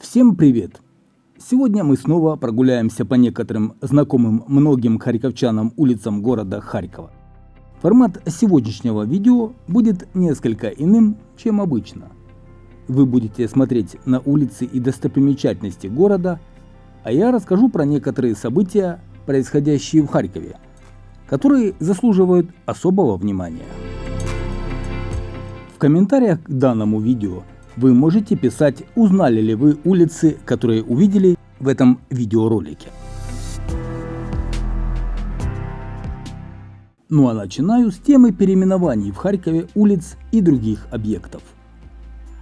Всем привет! Сегодня мы снова прогуляемся по некоторым знакомым многим харьковчанам улицам города Харькова. Формат сегодняшнего видео будет несколько иным, чем обычно. Вы будете смотреть на улицы и достопримечательности города, а я расскажу про некоторые события, происходящие в Харькове, которые заслуживают особого внимания. В комментариях к данному видео вы можете писать, узнали ли вы улицы, которые увидели в этом видеоролике. Ну а начинаю с темы переименований в Харькове улиц и других объектов.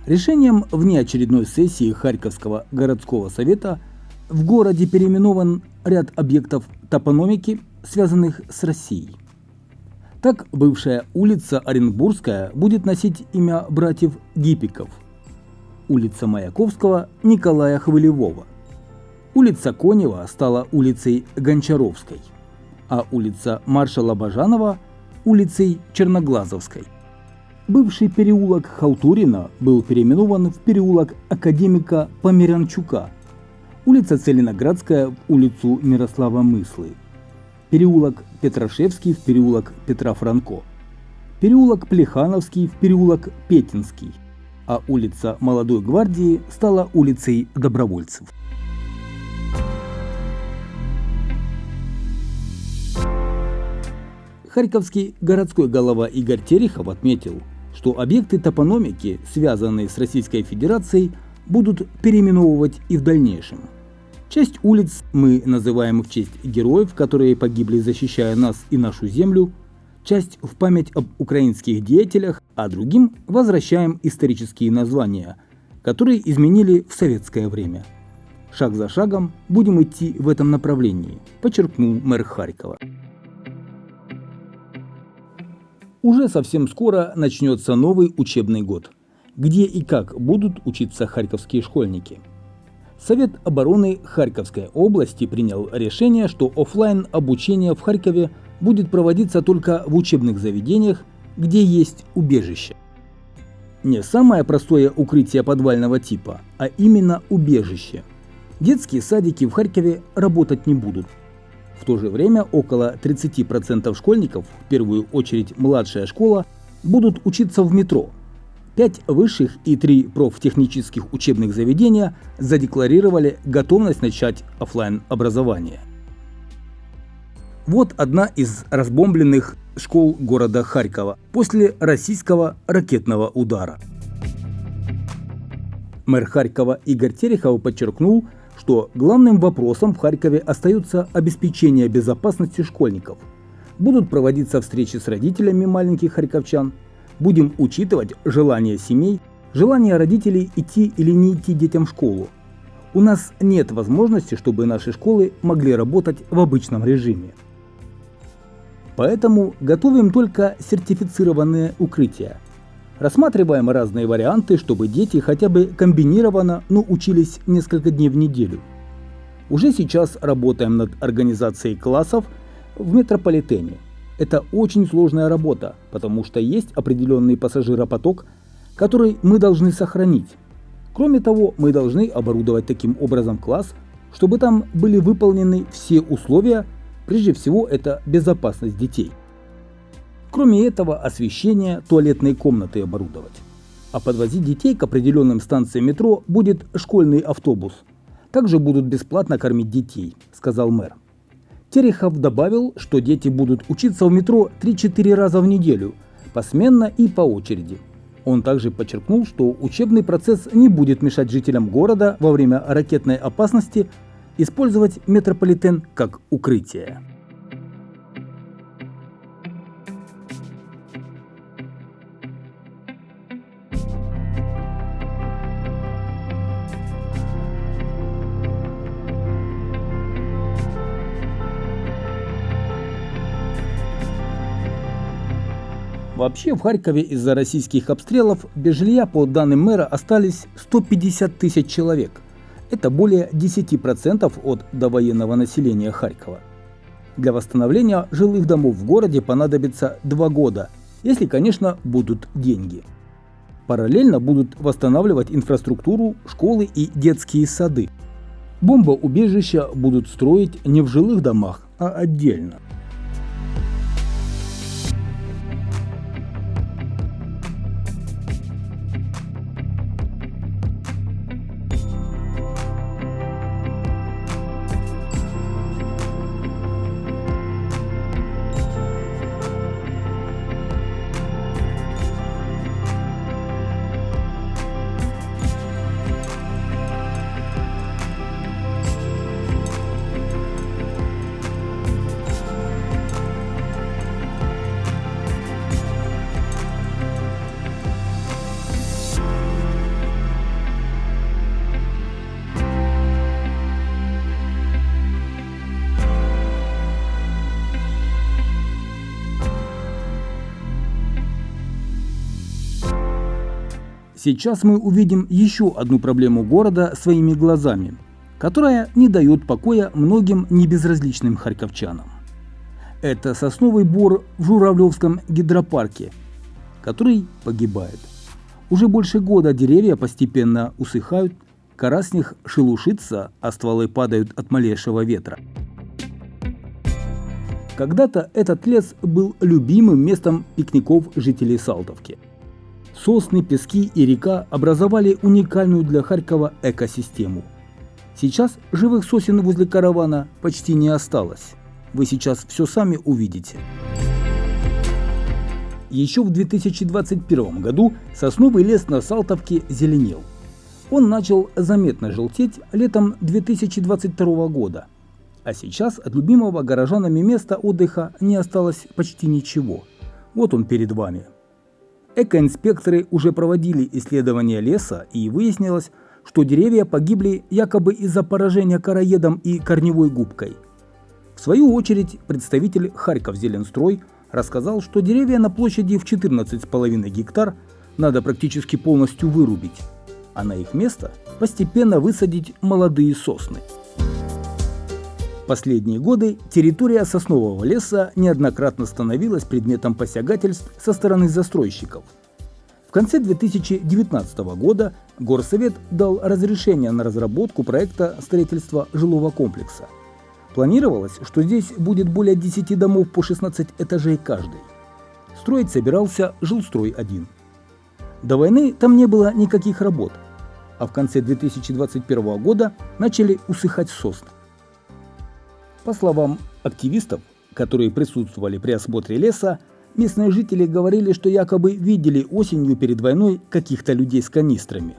Решением внеочередной сессии Харьковского городского совета в городе переименован ряд объектов топонимики, связанных с Россией. Так, бывшая улица Оренбургская будет носить имя братьев Гиппиков, улица Маяковского – Николая Хвылевого, улица Конева стала улицей Гончаровской, а улица маршала Бажанова – улицей Черноглазовской. Бывший переулок Халтурина был переименован в переулок академика Померанчука, улица Целиноградская в улицу Мирослава Мыслы, переулок Петрашевский в переулок Петра Франко, переулок Плехановский в переулок Петинский, а улица Молодой Гвардии стала улицей Добровольцев. Харьковский городской голова Игорь Терехов отметил, что объекты топонимики, связанные с Российской Федерацией, будут переименовывать и в дальнейшем. Часть улиц мы называем в честь героев, которые погибли, защищая нас и нашу землю, часть в память об украинских деятелях, а другим возвращаем исторические названия, которые изменили в советское время. Шаг за шагом будем идти в этом направлении, подчеркнул мэр Харькова. Уже совсем скоро начнется новый учебный год, где и как будут учиться харьковские школьники. Совет обороны Харьковской области принял решение, что офлайн обучение в Харькове будет проводиться только в учебных заведениях, где есть убежище. Не самое простое укрытие подвального типа, а именно убежище. Детские садики в Харькове работать не будут. В то же время около 30% школьников, в первую очередь младшая школа, будут учиться в метро. 5 высших и 3 профтехнических учебных заведения задекларировали готовность начать офлайн образование. Вот одна из разбомбленных школ города Харькова после российского ракетного удара. Мэр Харькова Игорь Терехов подчеркнул, что главным вопросом в Харькове остается обеспечение безопасности школьников. Будут проводиться встречи с родителями маленьких харьковчан. Будем учитывать желания семей, желание родителей идти или не идти детям в школу. У нас нет возможности, чтобы наши школы могли работать в обычном режиме. Поэтому готовим только сертифицированные укрытия. Рассматриваем разные варианты, чтобы дети хотя бы комбинированно, но учились несколько дней в неделю. Уже сейчас работаем над организацией классов в метрополитене. Это очень сложная работа, потому что есть определенный пассажиропоток, который мы должны сохранить. Кроме того, мы должны оборудовать таким образом класс, чтобы там были выполнены все условия. Прежде всего, это безопасность детей. Кроме этого, освещение, туалетные комнаты оборудовать. А подвозить детей к определенным станциям метро будет школьный автобус. Также будут бесплатно кормить детей, сказал мэр. Терехов добавил, что дети будут учиться в метро 3-4 раза в неделю, посменно и по очереди. Он также подчеркнул, что учебный процесс не будет мешать жителям города во время ракетной опасности использовать метрополитен как укрытие. Вообще в Харькове из-за российских обстрелов без жилья, по данным мэра, остались 150 тысяч человек. Это более 10% от довоенного населения Харькова. Для восстановления жилых домов в городе понадобится 2 года, если, конечно, будут деньги. Параллельно будут восстанавливать инфраструктуру, школы и детские сады. Бомбоубежища будут строить не в жилых домах, а отдельно. Сейчас мы увидим еще одну проблему города своими глазами, которая не дает покоя многим небезразличным харьковчанам. Это сосновый бор в Журавлевском гидропарке, который погибает. Уже больше года деревья постепенно усыхают, кора с них шелушится, а стволы падают от малейшего ветра. Когда-то этот лес был любимым местом пикников жителей Салтовки. Сосны, пески и река образовали уникальную для Харькова экосистему. Сейчас живых сосен возле каравана почти не осталось. Вы сейчас все сами увидите. Еще в 2021 году сосновый лес на Салтовке зеленел. Он начал заметно желтеть летом 2022 года. А сейчас от любимого горожанами места отдыха не осталось почти ничего. Вот он перед вами. Экоинспекторы уже проводили исследования леса, и выяснилось, что деревья погибли якобы из-за поражения короедом и корневой губкой. В свою очередь представитель Харьков-Зеленстрой рассказал, что деревья на площади в 14,5 гектар надо практически полностью вырубить, а на их место постепенно высадить молодые сосны. В последние годы территория соснового леса неоднократно становилась предметом посягательств со стороны застройщиков. В конце 2019 года Горсовет дал разрешение на разработку проекта строительства жилого комплекса. Планировалось, что здесь будет более 10 домов по 16 этажей каждый. Строить собирался Жилстрой-1. До войны там не было никаких работ, а в конце 2021 года начали усыхать сосны. По словам активистов, которые присутствовали при осмотре леса, местные жители говорили, что якобы видели осенью перед войной каких-то людей с канистрами,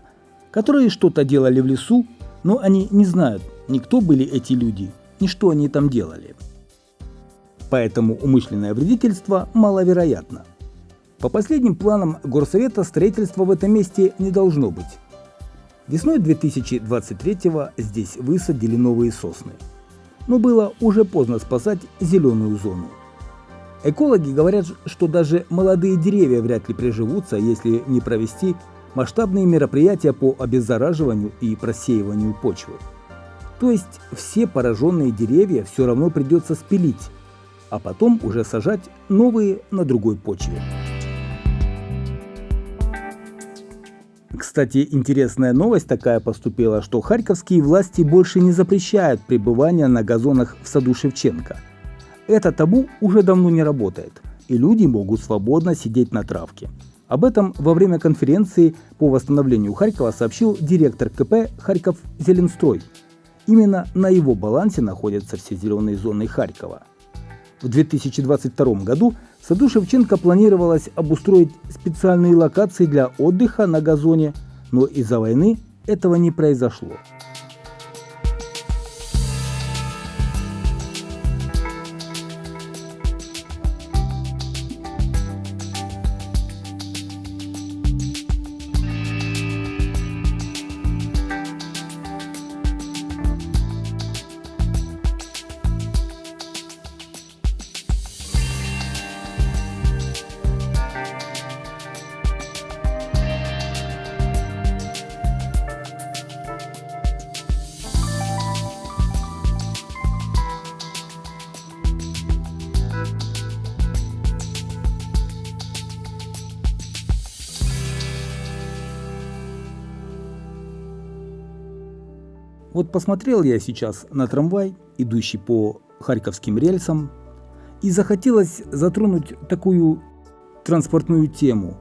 которые что-то делали в лесу, но они не знают, ни кто были эти люди, ни что они там делали. Поэтому умышленное вредительство маловероятно. По последним планам Горсовета строительства в этом месте не должно быть. Весной 2023-го здесь высадили новые сосны. Но было уже поздно спасать зеленую зону. Экологи говорят, что даже молодые деревья вряд ли приживутся, если не провести масштабные мероприятия по обеззараживанию и просеиванию почвы. То есть все пораженные деревья все равно придется спилить, а потом уже сажать новые на другой почве. Кстати, интересная новость такая поступила, что харьковские власти больше не запрещают пребывание на газонах в саду Шевченко. Это табу уже давно не работает, и люди могут свободно сидеть на травке. Об этом во время конференции по восстановлению Харькова сообщил директор КП «Харьков-Зеленстрой». Именно на его балансе находятся все зеленые зоны Харькова. В 2022 году в саду Шевченко планировалось обустроить специальные локации для отдыха на газоне, но из-за войны этого не произошло. Вот посмотрел я сейчас на трамвай, идущий по харьковским рельсам, и захотелось затронуть такую транспортную тему.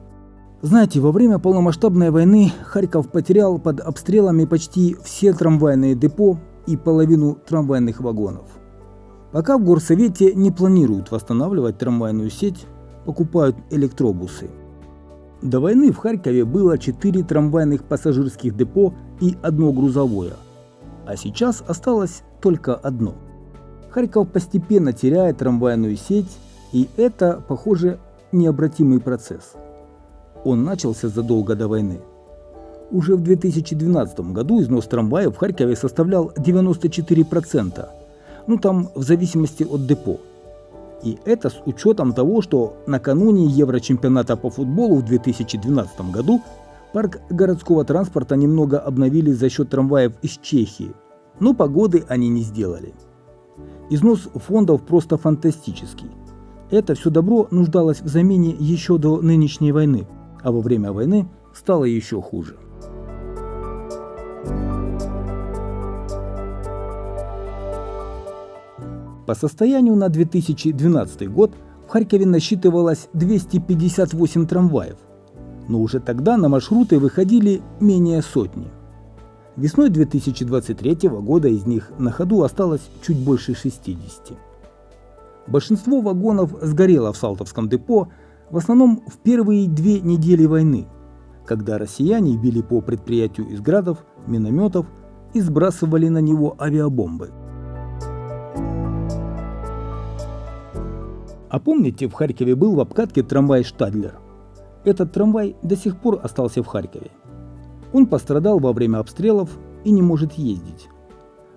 Знаете, во время полномасштабной войны Харьков потерял под обстрелами почти все трамвайные депо и половину трамвайных вагонов. Пока в горсовете не планируют восстанавливать трамвайную сеть, покупают электробусы. До войны в Харькове было 4 трамвайных пассажирских депо и 1 грузовое, а сейчас осталось только одно. Харьков постепенно теряет трамвайную сеть, и это, похоже, необратимый процесс. Он начался задолго до войны. Уже в 2012 году износ трамваев в Харькове составлял 94%, там в зависимости от депо. И это с учетом того, что накануне Еврочемпионата по футболу в 2012 году парк городского транспорта немного обновили за счет трамваев из Чехии, но погоды они не сделали. Износ фондов просто фантастический. Это все добро нуждалось в замене еще до нынешней войны, а во время войны стало еще хуже. По состоянию на 2012 год в Харькове насчитывалось 258 трамваев, но уже тогда на маршруты выходили менее сотни. Весной 2023 года из них на ходу осталось чуть больше 60. Большинство вагонов сгорело в Салтовском депо, в основном в первые 2 недели войны, когда россияне били по предприятию из градов, минометов и сбрасывали на него авиабомбы. А помните, в Харькове был в обкатке трамвай «Штадлер»? Этот трамвай до сих пор остался в Харькове. Он пострадал во время обстрелов и не может ездить.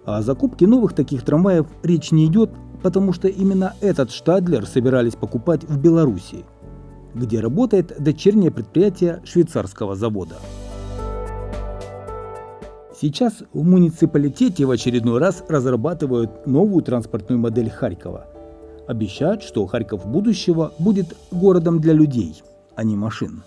А о закупке новых таких трамваев речь не идет, потому что именно этот «Штадлер» собирались покупать в Белоруссии, где работает дочернее предприятие швейцарского завода. Сейчас в муниципалитете в очередной раз разрабатывают новую транспортную модель Харькова. Обещают, что Харьков будущего будет городом для людей, а не машин.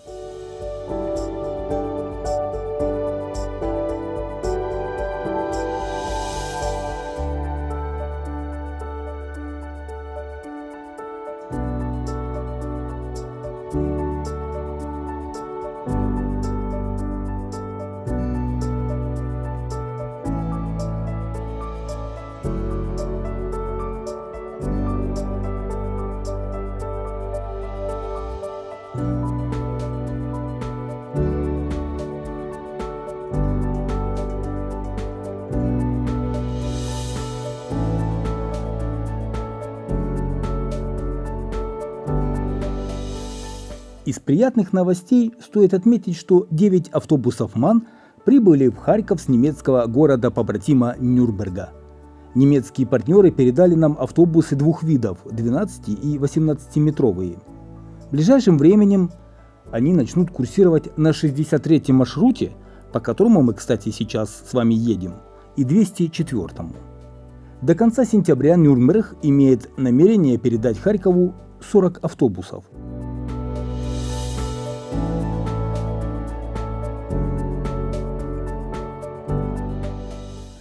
Из приятных новостей стоит отметить, что 9 автобусов МАН прибыли в Харьков с немецкого города-побратима Нюрнберга. Немецкие партнеры передали нам автобусы 2 видов – 12 и 18-метровые. В ближайшем временем они начнут курсировать на 63-м маршруте, по которому мы, кстати, сейчас с вами едем, и 204-му. До конца сентября Нюрнберг имеет намерение передать Харькову 40 автобусов.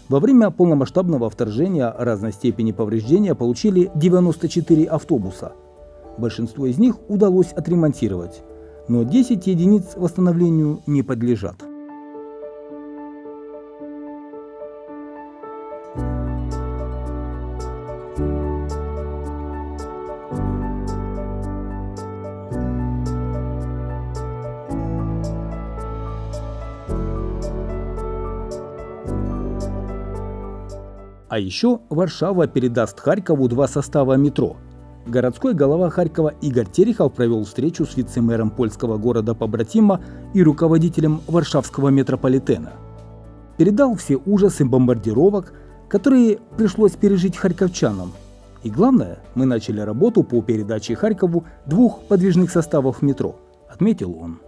Во время полномасштабного вторжения разной степени повреждения получили 94 автобуса. Большинство из них удалось отремонтировать, но 10 единиц восстановлению не подлежат. А еще Варшава передаст Харькову 2 состава метро. Городской голова Харькова Игорь Терехов провел встречу с вице-мэром польского города-побратима и руководителем Варшавского метрополитена. Передал все ужасы бомбардировок, которые пришлось пережить харьковчанам. И главное, мы начали работу по передаче Харькову 2 подвижных составов метро, отметил он.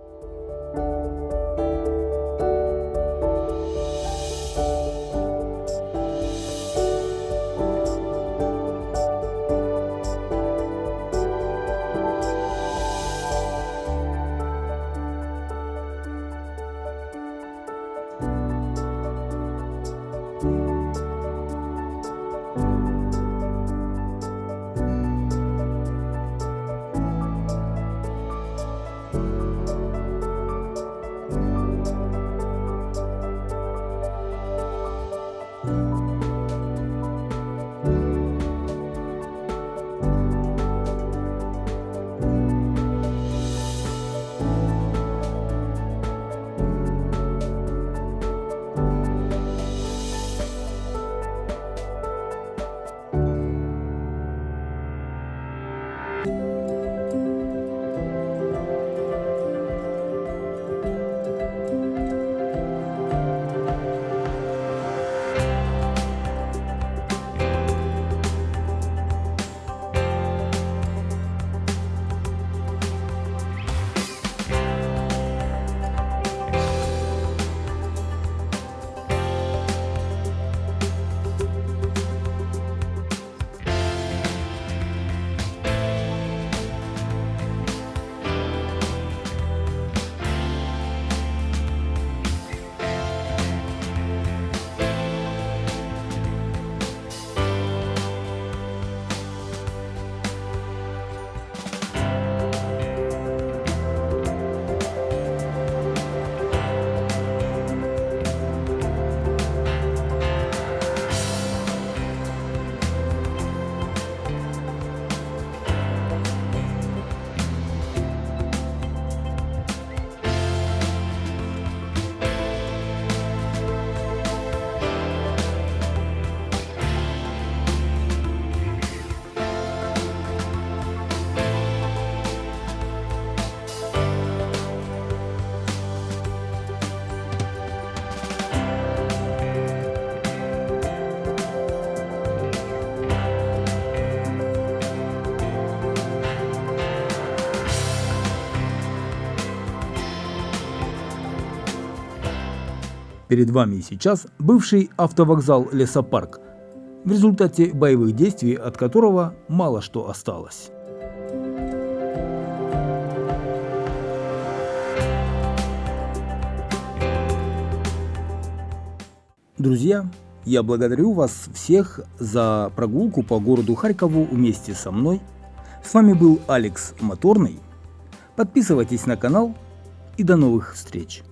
Перед вами сейчас бывший автовокзал Лесопарк, в результате боевых действий от которого мало что осталось. Друзья, я благодарю вас всех за прогулку по городу Харькову вместе со мной. С вами был Алекс Моторный. Подписывайтесь на канал и до новых встреч.